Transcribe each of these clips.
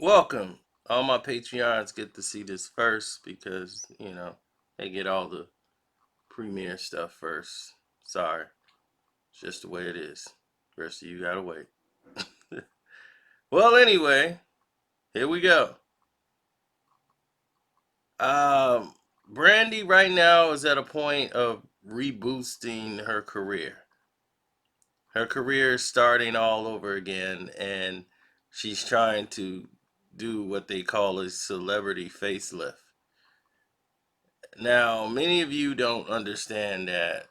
Welcome. All my Patreons get to see this first because, they get all the premiere stuff first. Sorry. It's just the way it is. The rest of you gotta wait. Well, anyway, here we go. Um, Brandy right now is at a point of reboosting her career. Her career is starting all over again, and she's trying to do what they call a celebrity facelift. Now, many of you don't understand that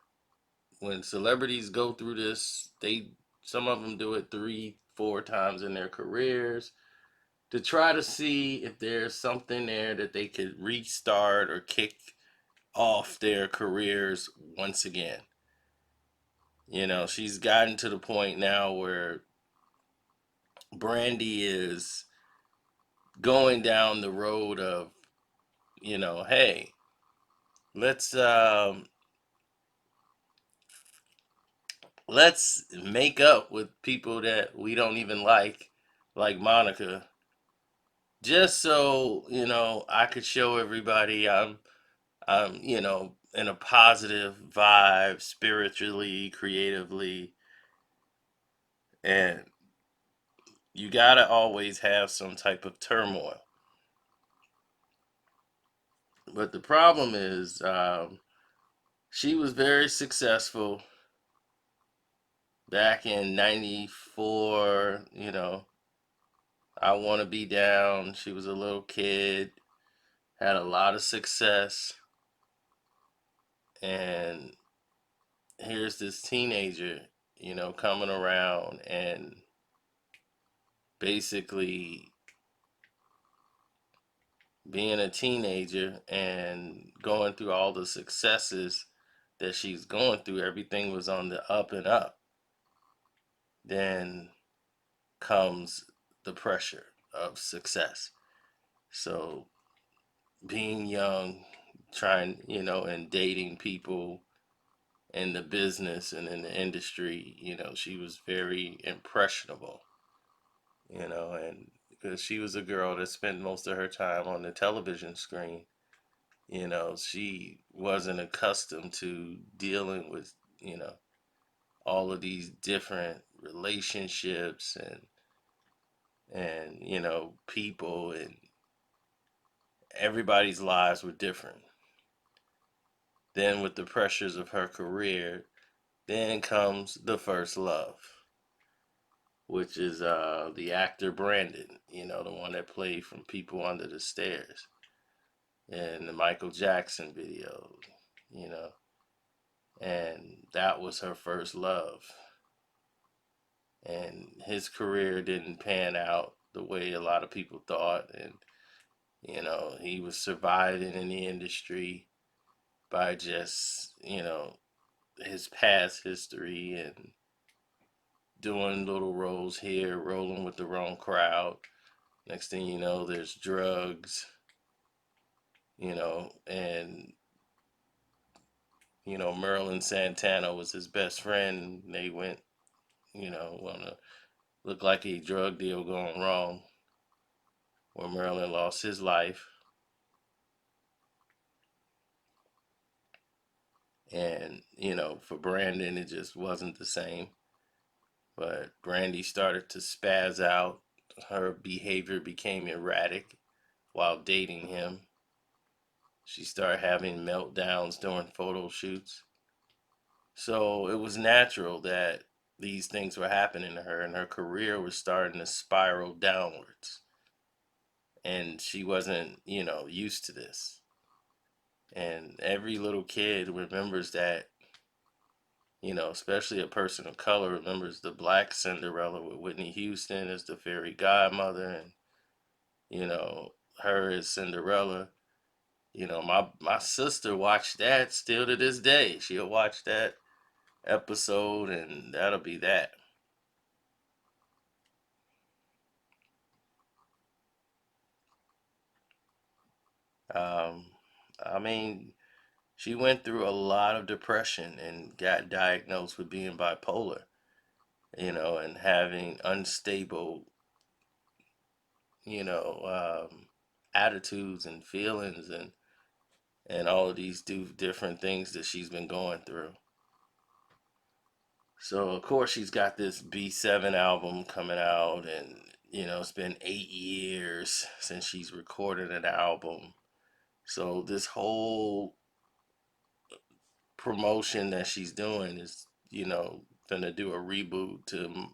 when celebrities go through this, some of them do it 3, 4 times in their careers to try to see if there's something there that they could restart or kick off their careers once again. She's gotten to the point now where Brandy is going down the road of, hey, let's let's make up with people that we don't even like Monica, just so I could show everybody I'm in a positive vibe spiritually, creatively, and you gotta always have some type of turmoil. But the problem is, she was very successful back in '94. I Want to Be Down. She was a little kid, had a lot of success, and here's this teenager, coming around and basically being a teenager and going through all the successes that she's going through. Everything was on the up and up. Then comes the pressure of success. So being young, trying, and dating people in the business and in the industry, she was very impressionable, and because she was a girl that spent most of her time on the television screen, she wasn't accustomed to dealing with, all of these different relationships and people, and everybody's lives were different. Then with the pressures of her career, then comes the first love, which is the actor Brandon, the one that played from People Under the Stairs and the Michael Jackson video, you know, and that was her first love. And his career didn't pan out the way a lot of people thought, and he was surviving in the industry by just his past history and doing little roles here, rolling with the wrong crowd. Next thing you know, there's drugs, and Merlin Santana was his best friend. They went, on a looked like a drug deal going wrong, where Merlin lost his life, and for Brandon, it just wasn't the same. But Brandy started to spaz out. Her behavior became erratic while dating him. She started having meltdowns during photo shoots. So it was natural that these things were happening to her, and her career was starting to spiral downwards. And she wasn't, used to this. And every little kid remembers that, especially a person of color remembers the black Cinderella with Whitney Houston as the fairy godmother, and, you know, her as Cinderella. My sister watched that still to this day. She'll watch that episode, and that'll be that. Um, I mean, she went through a lot of depression and got diagnosed with being bipolar, and having unstable, you know, attitudes and feelings and all of these different things that she's been going through. So of course she's got this B7 album coming out, and it's been 8 years since she's recorded an album. So this whole promotion that she's doing is, gonna do a reboot to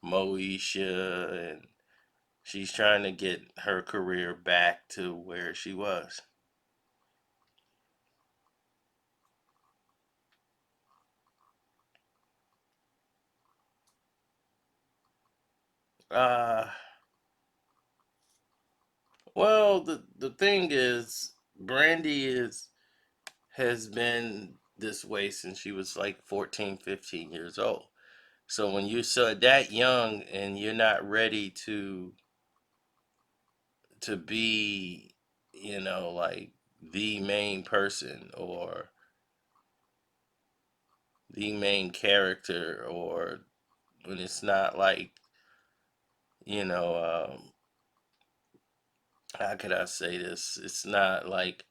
Moesha, and she's trying to get her career back to where she was. Uh, well, the thing is, Brandy is has been this way since she was like 14, 15 years old. So when you're so that young and you're not ready to be, like the main person or the main character, or when it's not like, you know, how could I say this? It's not like,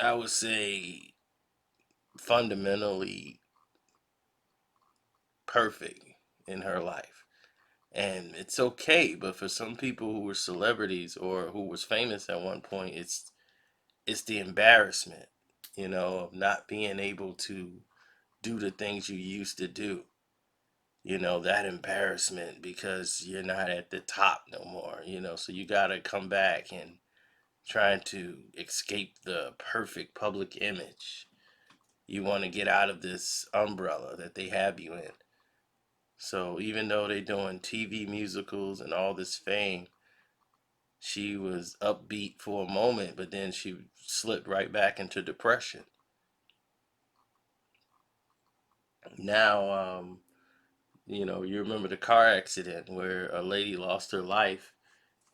I would say, fundamentally perfect in her life. And it's okay, but for some people who were celebrities or who was famous at one point, it's the embarrassment, of not being able to do the things you used to do. That embarrassment because you're not at the top no more, so you got to come back and trying to escape the perfect public image. You want to get out of this umbrella that they have you in. So even though they're doing TV musicals and all this fame, she was upbeat for a moment, but then she slipped right back into depression. Now, you remember the car accident where a lady lost her life,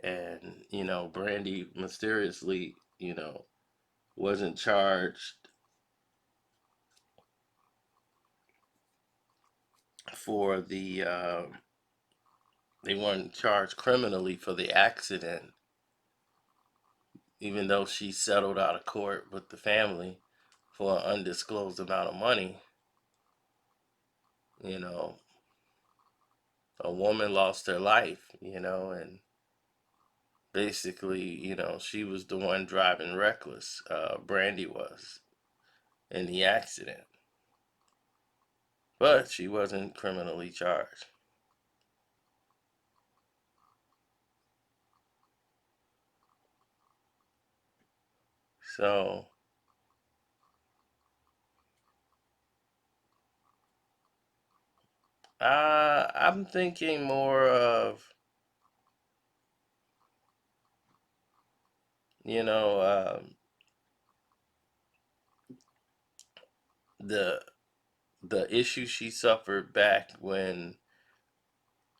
and Brandy mysteriously, wasn't charged for they weren't charged criminally for the accident, even though she settled out of court with the family for an undisclosed amount of money. You know, a woman lost her life, and basically, she was the one driving reckless. Brandy was in the accident, but she wasn't criminally charged. So, I'm thinking more of, you know, the the issue she suffered back when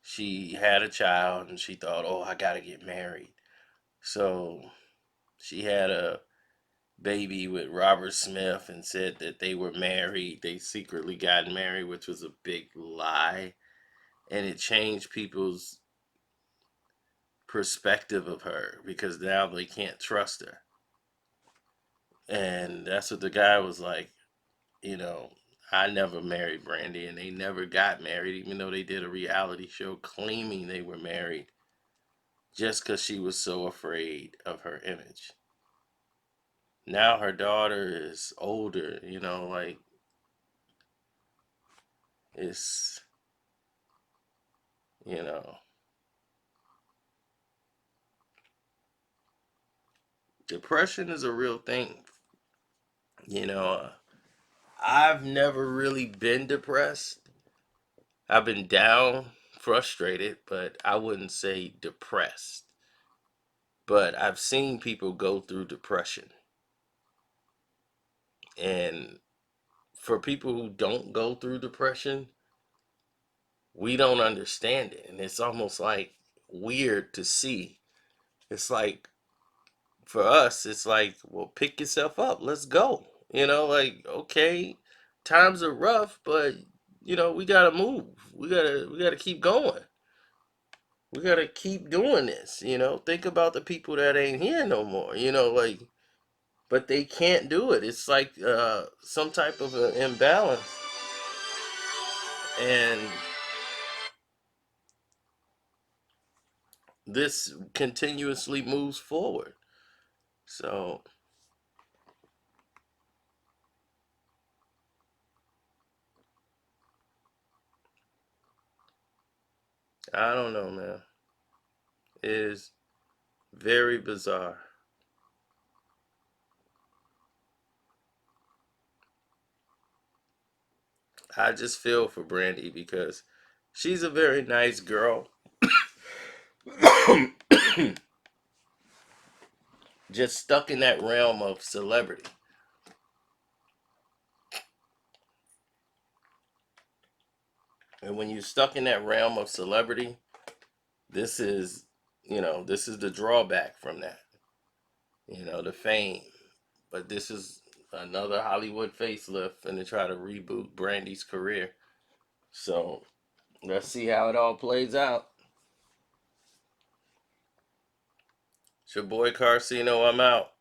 she had a child and she thought, oh, I gotta get married. So she had a baby with Robert Smith and said that they were married. They secretly got married, which was a big lie. And it changed people's perspective of her because now they can't trust her. And that's what the guy was like, you know, I never married Brandy, and they never got married, even though they did a reality show claiming they were married, just because she was so afraid of her image. Now her daughter is older, like it's, you know, depression is a real thing. You know, I've never really been depressed. I've been down, frustrated, but I wouldn't say depressed. But I've seen people go through depression. And for people who don't go through depression, we don't understand it. And it's almost like weird to see. It's like, for us, it's like, well, pick yourself up. Let's go. Like, okay, times are rough, but we gotta move. We gotta keep going. We gotta keep doing this. Think about the people that ain't here no more. Like, but they can't do it. It's like some type of an imbalance, and this continuously moves forward. So I don't know, man. It is very bizarre. I just feel for Brandy because she's a very nice girl. Just stuck in that realm of celebrity. And when you're stuck in that realm of celebrity, this is, this is the drawback from that. The fame. But this is another Hollywood facelift and to try to reboot Brandy's career. So let's see how it all plays out. It's your boy Carcino. I'm out.